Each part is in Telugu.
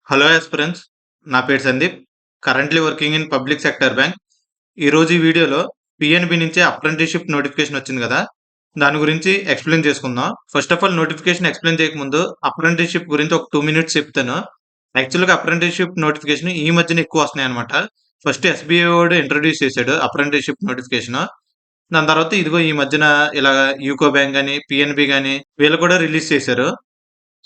Hello aspirants. నా పేరు Sandeep. Currently working in public sector bank. ఈరోజు ఈ వీడియోలో పీఎన్‌బీ నుంచి అప్రెంటిస్‌షిప్ నోటిఫికేషన్ వచ్చింది గదా! దాని గురించి ఎక్స్‌ప్లెయిన్ చేసుకుందాం. First of all notification explain చేయకముందు అప్రెంటిస్‌షిప్ గురించి ఒక 2 మినిట్స్ చెప్తాను. యాక్చువల్‌గా అప్రెంటిస్‌షిప్ నోటిఫికేషన్ ఈ మధ్యన ఎక్కువ వస్తున్నాయన్నమాట. ఫస్ట్ ఎస్‌బీఐ వాడు ఇంట్రొడ్యూస్ చేసాడు అప్రెంటిస్‌షిప్ నోటిఫికేషను. దాని తర్వాత ఇదిగో ఈ మధ్యన ఇలాగ యూకో బ్యాంక్ గాని, పీఎన్‌బీ గాని వీళ్ళు కూడా రిలీజ్ చేశారు.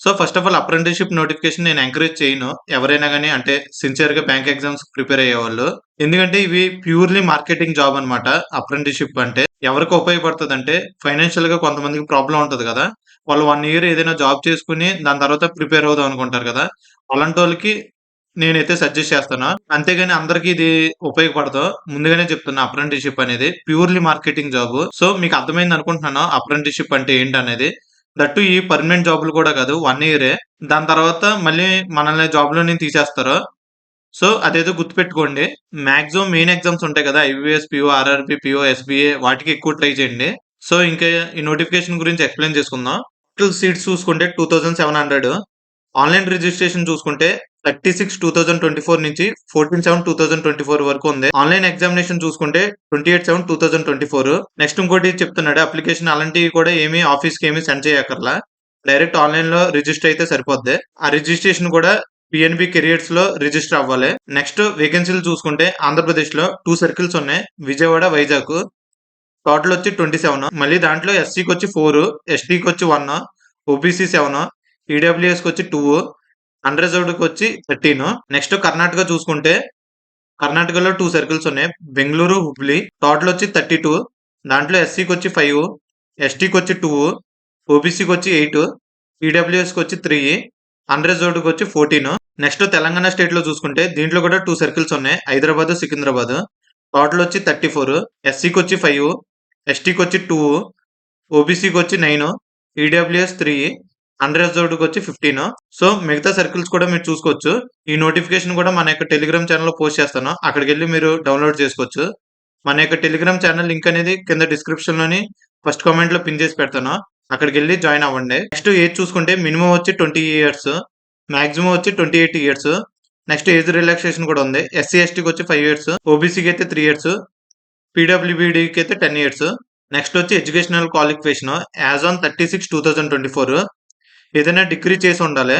So, first of all apprenticeship notification నేను ఎంకరేజ్ చేయను. ఎవరైనా గాని అంటే సిన్సియర్‌గా బ్యాంక్ ఎగ్జామ్స్ ప్రిపేర్ అయ్యేవాళ్ళు. ఎందుకంటే ఇవి ప్యూర్‌లీ మార్కెటింగ్ జాబ్ అన్నమాట. అప్రెంటిస్‌షిప్ అంటే. ఎవరికి ఉపయోగపడుతదంటే ఫైనాన్షియల్‌గా కొంతమందికి ప్రాబ్లమ్ ఉంటది గదా! వాళ్ళు 1 ఇయర్ ఏదైనా జాబ్ చేసుకొని దాని తర్వాత ప్రిపేర్ అవుదాం అనుకుంటారు గదా! అలాంటోళ్ళకి నేనైతే సజెస్ట్ చేస్తాను. అంతేగాని అందరికి ఇది ఉపయోగపడదు. ముందుగానే చెప్తున్నా అప్రెంటిస్‌షిప్ అనేది ప్యూర్‌లీ మార్కెటింగ్ జాబ్. సో, మీకు అర్థమైంది అనుకుంటున్నాను అప్రెంటిస్‌షిప్ అంటే ఏంటనేది. దట్టు ఈ పర్మనెంట్ జాబ్‌లు కూడా కాదు. 1 ఇయరే. దాని తర్వాత మళ్ళీ మనల్ని జాబ్‌లో నుంచి తీసేస్తారు. సో, అదేదో గుర్తుపెట్టుకోండి. మాక్సిమం మెయిన్ ఎగ్జామ్స్ ఉంటాయి కదా! IBPS, PO, RRB, PO, SBA వాటికి ఎక్కువ ట్రై చేయండి. సో, ఇంకా ఈ నోటిఫికేషన్ గురించి ఎక్స్‌ప్లెయిన్ చేసుకుందాం. టోటల్ సీట్స్ చూసుకుంటే 2700. ఆన్‌లైన్ రిజిస్ట్రేషన్ చూసుకుంటే 36/2024 నుంచి 14/7/2024 వరకు ఉంది. ఆన్‌లైన్ ఎగ్జామినేషన్ చూసుకుంటే 28/7/2024. నెక్స్ట్ ఇంకోటి చెప్తున్నాడు అప్లికేషన్ అలాంటివి కూడా ఏమి ఆఫీస్‌కి ఏమి సెండ్ చేయక్కర్లా. డైరెక్ట్ ఆన్‌లైన్‌లో రిజిస్టర్ అయితే సరిపోద్ది. ఆ రిజిస్ట్రేషన్ కూడా పీఎన్‌బీ కెరియర్స్‌లో రిజిస్టర్ అవ్వాలి. నెక్స్ట్ వేకెన్సీలు చూసుకుంటే ఆంధ్రప్రదేశ్‌లో 2 సర్కిల్స్ ఉన్నాయి. విజయవాడ, వైజాగ్. టోటల్ వచ్చి 27. మళ్ళీ దాంట్లో ఎస్సీకొచ్చి 4, ఎస్టీకొచ్చి 1, ఓబీసీ 7, ఈడబ్ల్యూఎస్‌కొచ్చి 2, అన్‌రిజర్వ్డ్‌కొచ్చి 13. నెక్స్ట్ కర్ణాటక చూసుకుంటే కర్ణాటకలో 2 సర్కిల్స్ ఉన్నాయి. బెంగుళూరు, హుబ్లీ. టోటల్ వచ్చి 32. దాంట్లో ఎస్సీకొచ్చి 5, ఎస్టీకొచ్చి 2, ఓబీసీకొచ్చి 8, ఈడబ్ల్యూఎస్‌కొచ్చి 3, అన్‌రిజర్వ్డ్‌కొచ్చి 14. నెక్స్ట్ తెలంగాణ స్టేట్‌లో చూసుకుంటే దీంట్లో కూడా 2 సర్కిల్స్ ఉన్నాయి. హైదరాబాద్, సికింద్రాబాద్. టోటల్ వచ్చి 34. ఎస్సీకొచ్చి 5, ఎస్టీకొచ్చి 2, ఓబీసీకొచ్చి 9, ఈడబ్ల్యూఎస్ 3, అన్‌రిజర్వ్డ్‌కొచ్చి 15. సో, మిగతా సర్కిల్స్ కూడా మీరు చూసుకోవచ్చు. ఈ నోటిఫికేషన్ కూడా మన యొక్క టెలిగ్రామ్ ఛానెల్‌లో పోస్ట్ చేస్తాను. అక్కడికెళ్లి మీరు డౌన్‌లోడ్ చేసుకోవచ్చు. మన యొక్క టెలిగ్రామ్ ఛానెల్ లింక్ అనేది కింద డిస్క్రిప్షన్‌లోని ఫస్ట్ కామెంట్‌లో పిన్ చేసి పెడతాను. అక్కడికెళ్లి జాయిన్ అవ్వండి. నెక్స్ట్ ఏజ్ చూసుకుంటే మినిమమ్ వచ్చి 20 ఇయర్స్. మాక్సిమం వచ్చి 28 ఇయర్స్. నెక్స్ట్ ఏజ్ రిలాక్సేషన్ కూడా ఉంది. ఎస్సీ, ఎస్టీకి వచ్చి 5 ఇయర్స్. ఓబీసీకి అయితే 3 ఇయర్స్. పీడబ్ల్యూబీడీకి అయితే 10 ఇయర్స్. నెక్స్ట్ వచ్చి ఎడ్యుకేషనల్ క్వాలిఫికేషన్ యాజ్ ఆన్ 36/2024 ఏదైనా డిగ్రీ చేసి ఉండాలి.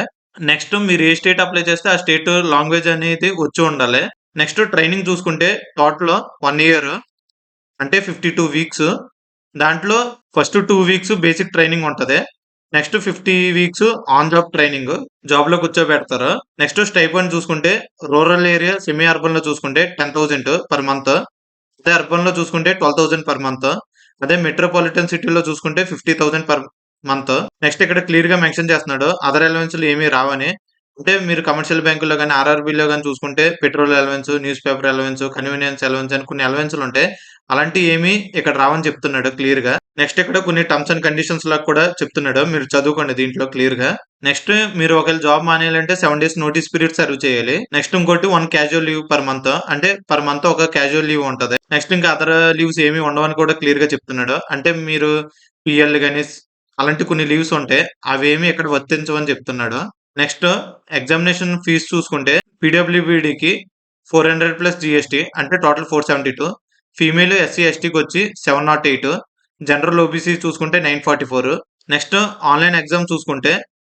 నెక్స్ట్ మీరు ఏ స్టేట్ అప్లై చేస్తే ఆ స్టేట్ లాంగ్వేజ్ అనేది వచ్చి ఉండాలి. నెక్స్ట్ ట్రైనింగ్ చూసుకుంటే టోటల్ 1 ఇయర్ అంటే 52 వీక్స్. దాంట్లో ఫస్ట్ 2 వీక్స్ బేసిక్ ట్రైనింగ్ ఉంటది. Next 50 weeks on job training. జాబ్‌లో కూర్చోబెడతారు. నెక్స్ట్ స్టైపెండ్ చూసుకుంటే రూరల్ ఏరియా, సెమీ అర్బన్‌లో చూసుకుంటే 10,000 పర్ మంత్. అదే అర్బన్‌లో చూసుకుంటే 12,000 పర్ మంత్. అదే మెట్రోపాలిటన్ సిటీలో చూసుకుంటే 50,000 పర్ మంత్. నెక్స్ట్ ఇక్కడ క్లియర్‌గా మెన్షన్ చేస్తున్నాడు. అదర్ అలవెన్స్‌లు ఏమీ రావని. అంటే మీరు కమర్షియల్ బ్యాంకుల్లో గాని, ఆర్ఆర్‌బీలో గాని చూసుకుంటే petrol allowance, news paper allowance, convenience allowance అని కొన్ని అలవెన్స్‌లు ఉంటాయి. అలాంటివి ఏమీ ఇక్కడ రావని చెప్తున్నాడు క్లియర్‌గా. నెక్స్ట్ ఇక్కడ కొన్ని టర్మ్స్ అండ్ కండిషన్స్ లాగా కూడా చెప్తున్నాడు. మీరు చదువుకోండి దీంట్లో క్లియర్‌గా. నెక్స్ట్ మీరు ఒకవేళ జాబ్ మానేయాలంటే 7 డేస్ నోటీస్ పీరియడ్ సర్వ్ చేయాలి. నెక్స్ట్ ఇంకోటి 1 క్యాజువల్ లీవ్ పర్ మంత్. అంటే పర్ మంత్ ఒక క్యాజువల్ లీవ్ ఉంటది. నెక్స్ట్ ఇంకా అదర్ లీవ్స్ ఏమి ఉండవని కూడా క్లియర్‌గా చెప్తున్నాడు. అంటే మీరు పీఎల్ గాని అలాంటి కొన్ని లీవ్స్ ఉంటాయి. అవేమి ఇక్కడ వర్తించవని చెప్తున్నాడు. నెక్స్ట్ ఎగ్జామినేషన్ ఫీజ్ చూసుకుంటే పీడబ్ల్యూబీడీకి 400 ప్లస్ జీఎస్టీ అంటే టోటల్ 472. ఫీమేల్ ఎస్సీ, ఎస్టీకొచ్చి 708. జనరల్ ఓబీసీ చూసుకుంటే 944. నెక్స్ట్ ఆన్‌లైన్ ఎగ్జామ్ చూసుకుంటే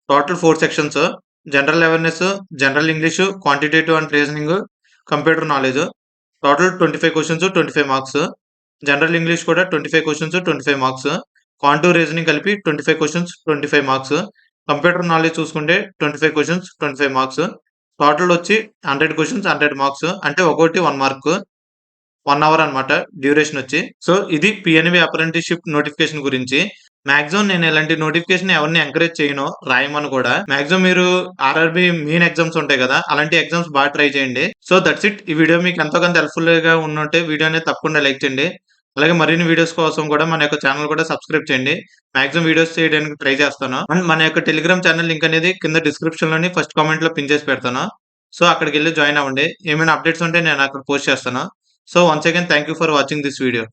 total 4 sections. General awareness, general English, quantitative and reasoning, computer knowledge. Total 25 questions, 25 marks. General English కూడా 25 క్వెషన్స్, 25 మార్క్స్. కాంటూర్ రీజనింగ్ కలిపి 25 క్వెషన్స్, 25 మార్క్స్. కంప్యూటర్ నాలెడ్జ్ చూసుకుంటే 25 క్వెషన్స్, 25 మార్క్స్. టోటల్ వచ్చి 100 క్వెషన్స్, 100 మార్క్స్. అంటే ఒక్కోటి 1 మార్క్. 1 అవర్ అన్నమాట డ్యూరేషన్ వచ్చి. సో, ఇది పీఎన్‌బీ అప్రెంటిస్‌షిప్ నోటిఫికేషన్ గురించి. మాక్సిమం నేను ఇలాంటి నోటిఫికేషన్ ఎవరిని ఎంకరేజ్ చేయను. రాయమని కూడా. మాక్సిమం మీరు ఆర్ఆర్‌బీ మెయిన్ ఎగ్జామ్స్ ఉంటాయి కదా! అలాంటి ఎగ్జామ్స్ బాగా ట్రై చేయండి. So, that's it. ఈ వీడియో మీకు ఎంతో కొంత హెల్ప్‌ఫుల్‌గా ఉండుంటే వీడియోని తప్పకుండా లైక్ చేయండి. అలాగే మరిన్ని వీడియోస్ కోసం కూడా మన యొక్క ఛానెల్ కూడా సబ్స్క్రైబ్ చేయండి. మాక్సిమం వీడియోస్ చేయడానికి ట్రై చేస్తాను. అండ్ మన యొక్క టెలిగ్రామ్ ఛానెల్ లింక్ అనేది కింద డిస్క్రిప్షన్‌లోని ఫస్ట్ కామెంట్‌లో పిన్ చేసి పెడతాను. సో, అక్కడికెళ్లి జాయిన్ అవ్వండి. ఏమైనా అప్డేట్స్ ఉంటే నేను అక్కడ పోస్ట్ చేస్తాను. So, once again thank you for watching this video.